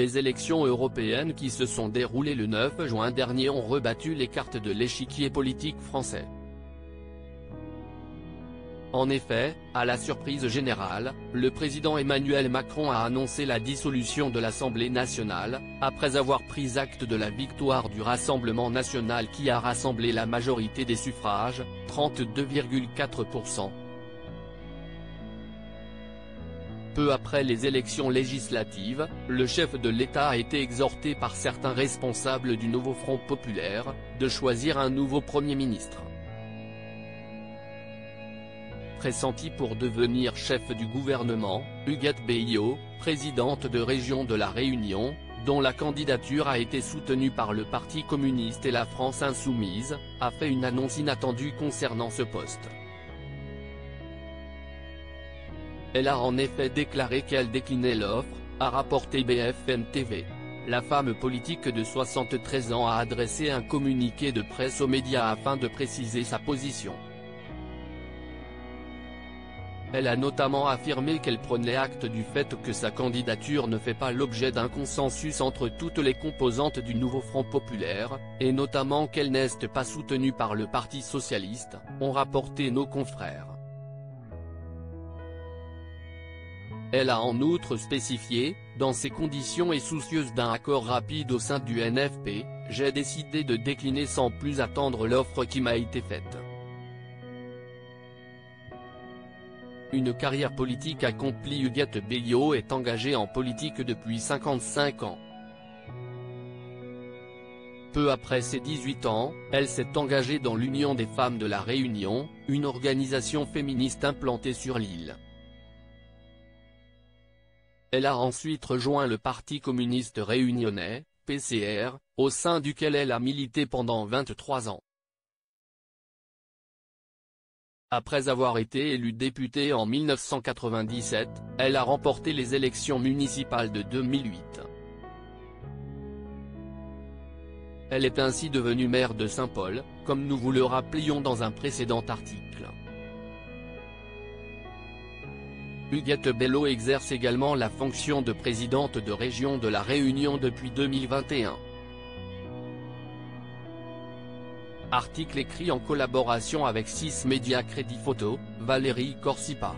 Les élections européennes qui se sont déroulées le 9 juin dernier ont rebattu les cartes de l'échiquier politique français. En effet, à la surprise générale, le président Emmanuel Macron a annoncé la dissolution de l'Assemblée nationale, après avoir pris acte de la victoire du Rassemblement national qui a rassemblé la majorité des suffrages, 32,4%. Peu après les élections législatives, le chef de l'État a été exhorté par certains responsables du nouveau Front populaire, de choisir un nouveau Premier ministre. Pressenti pour devenir chef du gouvernement, Huguette Belliot, présidente de Région de la Réunion, dont la candidature a été soutenue par le Parti communiste et la France insoumise, a fait une annonce inattendue concernant ce poste. Elle a en effet déclaré qu'elle déclinait l'offre, a rapporté BFM TV. La femme politique de 73 ans a adressé un communiqué de presse aux médias afin de préciser sa position. Elle a notamment affirmé qu'elle prenait acte du fait que sa candidature ne fait pas l'objet d'un consensus entre toutes les composantes du nouveau Front populaire, et notamment qu'elle n'est pas soutenue par le Parti socialiste, ont rapporté nos confrères. Elle a en outre spécifié, dans ces conditions et soucieuse d'un accord rapide au sein du NFP, j'ai décidé de décliner sans plus attendre l'offre qui m'a été faite. Une carrière politique accomplie. Huguette Belliot est engagée en politique depuis 55 ans. Peu après ses 18 ans, elle s'est engagée dans l'Union des femmes de la Réunion, une organisation féministe implantée sur l'île. Elle a ensuite rejoint le Parti communiste réunionnais, PCR, au sein duquel elle a milité pendant 23 ans. Après avoir été élue députée en 1997, elle a remporté les élections municipales de 2008. Elle est ainsi devenue maire de Saint-Paul, comme nous vous le rappelions dans un précédent article. Huguette Belliot exerce également la fonction de présidente de Région de la Réunion depuis 2021. Article écrit en collaboration avec 6 médias Crédit Photo, Valérie Corsipa.